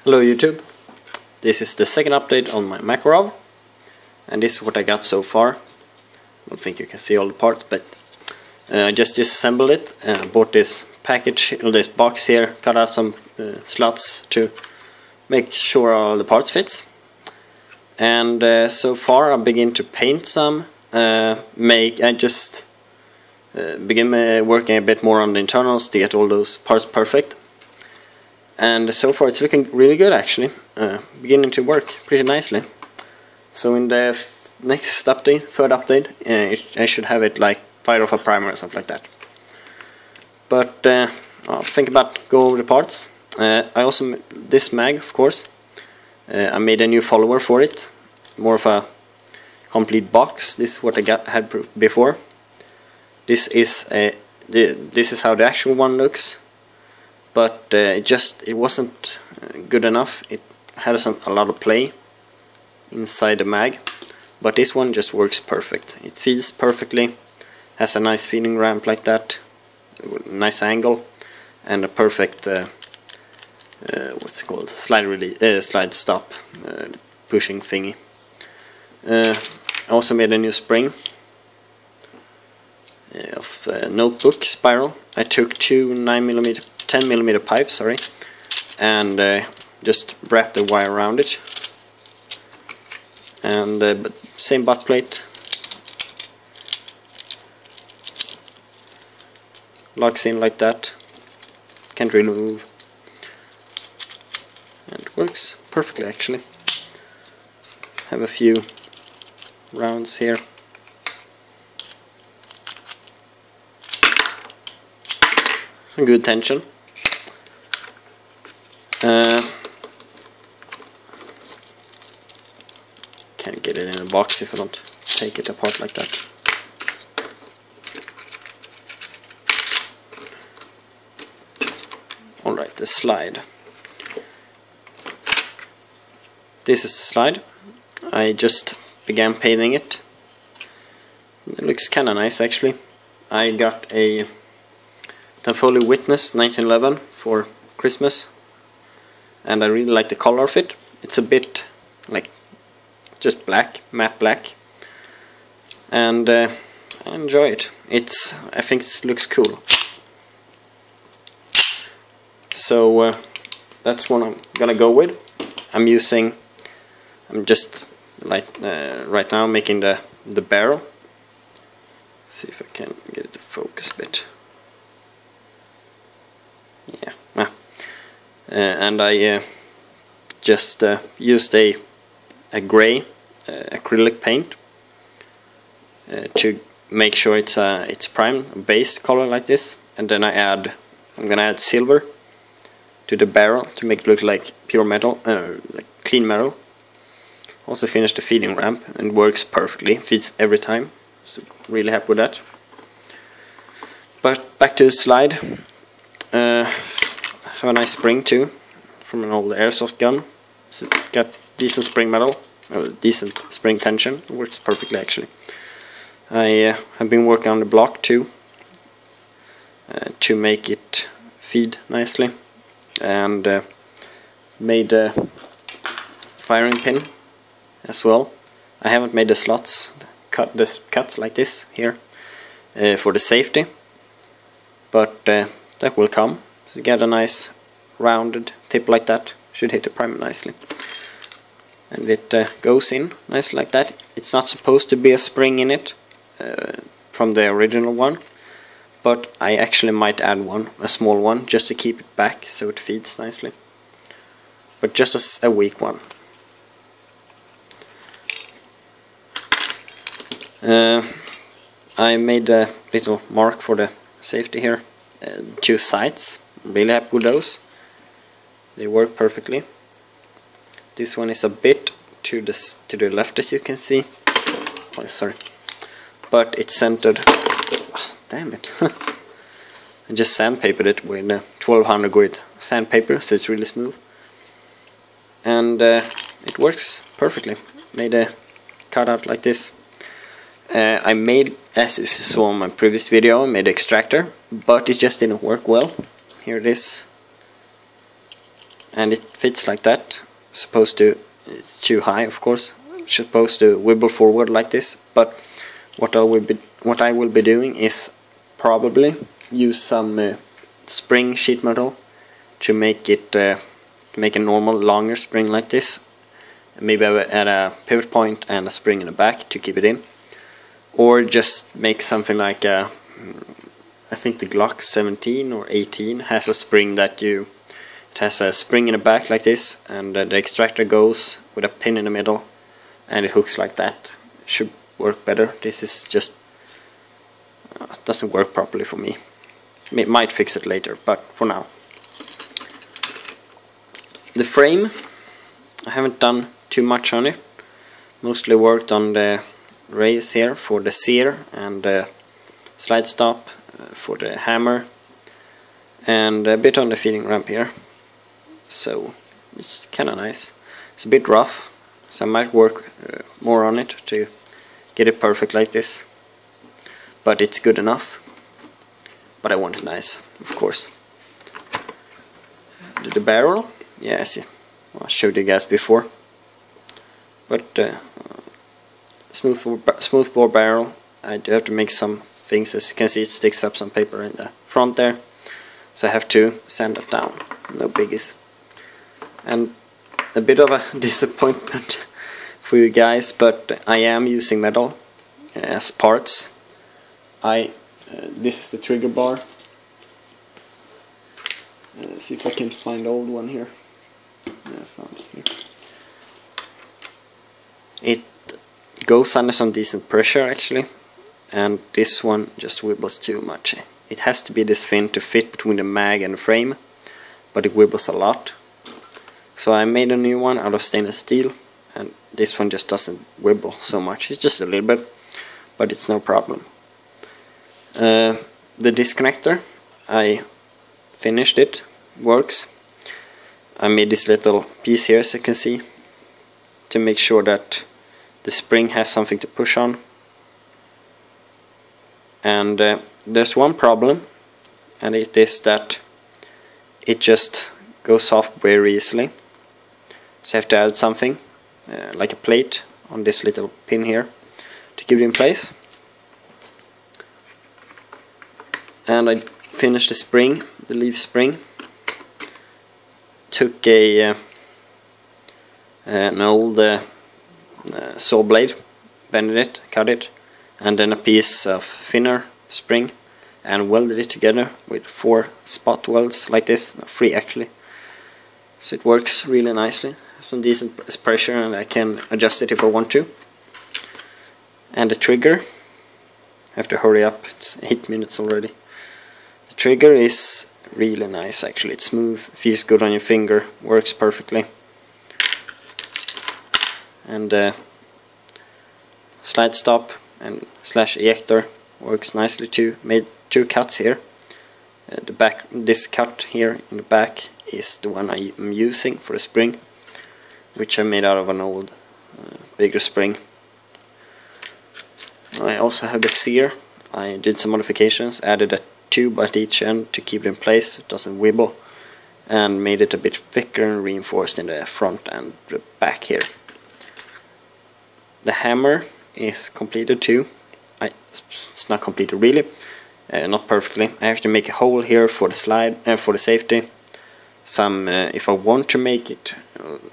Hello YouTube, this is the second update on my Makarov, and this is what I got so far. I don't think you can see all the parts, but I just disassembled it. Bought this package, this box here, cut out some slots to make sure all the parts fits. And so far I begin to paint some, begin working a bit more on the internals to get all those parts perfect. And so far it's looking really good actually, beginning to work pretty nicely. So in the next update, third update, I should have it like fired off a primer or something like that. But I'll think about go over the parts. I also, this mag of course, I made a new follower for it, more of a complete box. This is what I had before. This is how the actual one looks. But it wasn't good enough. It had a lot of play inside the mag, but this one just works perfect. It feeds perfectly, has a nice feeding ramp like that, nice angle, and a perfect what's it called, slide stop pushing thingy. I also made a new spring of notebook spiral. I took two 10mm pipes, and just wrapped the wire around it, and but same butt plate, locks in like that, can't really move, and it works perfectly actually. Have a few rounds here. Some good tension. Can't get it in a box if I don't take it apart like that. Alright, the slide. This is the slide. I just began painting it. It looks kinda nice actually. I got a Tanfoglio Witness 1911 for Christmas, and I really like the color of it. It's a bit like just black, matte black, and I enjoy it. I think it looks cool. So that's what I'm gonna go with. I'm just like right now making the barrel. See if I can get it to focus a bit. Yeah, and I just used a gray acrylic paint to make sure it's primed, a base color like this, and then I'm gonna add silver to the barrel to make it look like pure metal, like clean metal. Also finished the feeding ramp, and it works perfectly, feeds every time, so really happy with that. But back to the slide. Have a nice spring too, from an old airsoft gun. So it's got decent spring metal, decent spring tension. It works perfectly actually. I have been working on the block too, to make it feed nicely, and made a firing pin as well. I haven't made the slots, cuts like this here for the safety, but that will come. So you get a nice rounded tip like that, should hit the primer nicely, and it goes in nice like that. It's not supposed to be a spring in it from the original one, but I actually might add one, a small one, just to keep it back so it feeds nicely, but just a weak one. I made a little mark for the safety here, two sides. Really happy with those. They work perfectly. This one is a bit to the left, as you can see. Oh, sorry, but it's centered. Oh, damn it! I just sandpapered it with 1200 grit sandpaper, so it's really smooth, and it works perfectly. Made a cutout like this. I made, as you saw in my previous video, I made an extractor, but it just didn't work well. Here it is. and it fits like that. It's too high, of course. It's supposed to wibble forward like this, but what I will be doing is probably use some spring sheet metal to make it make a normal longer spring like this. Maybe add a pivot point and a spring in the back to keep it in, or just make something like I think the Glock 17 or 18 has a spring it has a spring in the back like this, and the extractor goes with a pin in the middle, and it hooks like that. It should work better. This is just doesn't work properly for me. It might fix it later, but for now. The frame, I haven't done too much on it. Mostly worked on the rails here for the sear and the slide stop for the hammer, and a bit on the feeding ramp here. So it's kinda nice. It's a bit rough, so I might work more on it to get it perfect like this. But it's good enough. But I want it nice, of course. The barrel, yeah, I see. Well, I showed you guys before. But smooth bore barrel. I do have to make some things. As you can see, it sticks up some paper in the front there, so I have to sand it down. No biggies. And a bit of a disappointment for you guys, but I am using metal as parts. This is the trigger bar. See if I can find the old one here. Yeah, I found it here. It goes under some decent pressure actually, and this one just wibbles too much. It has to be this thin to fit between the mag and the frame, but it wibbles a lot. So I made a new one out of stainless steel, and this one just doesn't wibble so much. It's just a little bit, but it's no problem. The disconnector, I finished it, works. I made this little piece here, as you can see, to make sure that the spring has something to push on. And there's one problem, and it is that it just goes off very easily. So I have to add something, like a plate on this little pin here, to keep it in place. And I finished the spring, the leaf spring. Took an old saw blade, bended it, cut it, and then a piece of thinner spring, and welded it together with 4 spot welds like this, 3 actually. So it works really nicely. Some decent pressure, and I can adjust it if I want to. And the trigger, I have to hurry up, it's 8 minutes already. The trigger is really nice actually. It's smooth, feels good on your finger, works perfectly. And slide stop and slash ejector works nicely too. Made 2 cuts here. The back, this cut here in the back is the one I am using for the spring, which I made out of an old bigger spring. I also have the sear. I did some modifications, added a tube at each end to keep it in place, so it doesn't wibble, and made it a bit thicker and reinforced in the front and the back here. The hammer is completed too. It's not completed really, not perfectly. I have to make a hole here for the slide, for the safety. Some, if I want to make it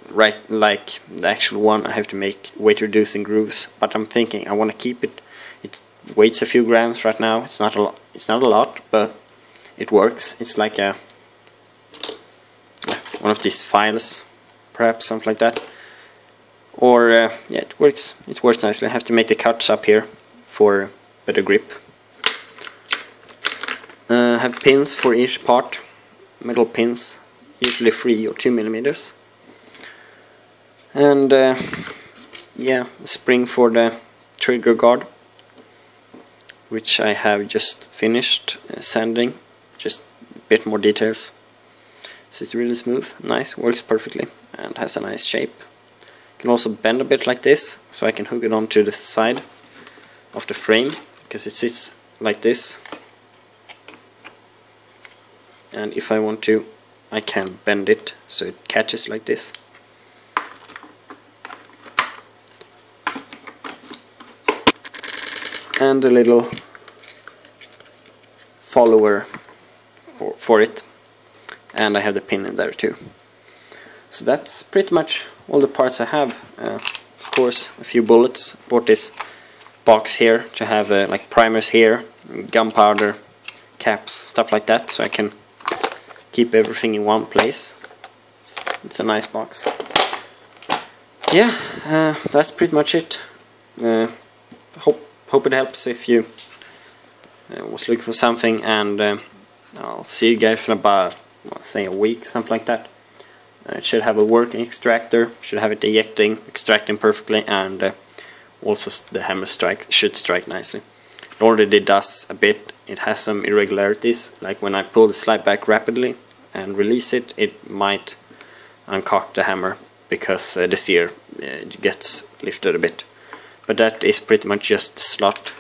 right like the actual one, I have to make weight reducing grooves. But I'm thinking I want to keep it. It weighs a few grams right now. It's not a lot. It's not a lot, but it works. It's like a one of these files, perhaps something like that. Or yeah, it works. It works nicely. I have to make the cuts up here for better grip. Have pins for each part, metal pins, usually 3 or 2 millimeters. And yeah, a spring for the trigger guard, which I have just finished sanding, just a bit more details. So it's really smooth, nice, works perfectly, and has a nice shape. Can also bend a bit like this, so I can hook it onto the side of the frame, because it sits like this. And if I want to I can bend it so it catches like this. And a little follower for it, and I have the pin in there too. So that's pretty much all the parts I have. Of course, a few bullets. Bought this box here to have like primers here, gunpowder, caps, stuff like that, so I can keep everything in one place. It's a nice box. Yeah, that's pretty much it. Hope it helps if you was looking for something, and I'll see you guys in about, say, a week, something like that. It should have a working extractor, should have it extracting perfectly, and also the hammer should strike nicely. It already does a bit. It has some irregularities, like when I pull the slide back rapidly and release it, it might uncock the hammer because the sear gets lifted a bit. But that is pretty much just the slot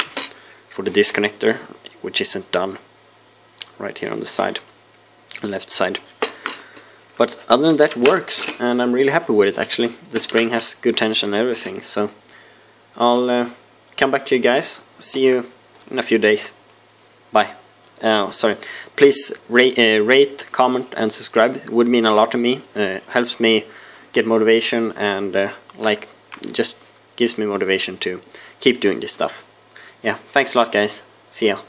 for the disconnector, which isn't done, right here on the side, left side. But other than that, it works, and I'm really happy with it actually. The spring has good tension and everything, so I'll come back to you guys. See you in a few days. Bye. Sorry. Please rate, comment, and subscribe. It would mean a lot to me. Helps me get motivation, and like, just gives me motivation to keep doing this stuff. Yeah, thanks a lot, guys. See ya.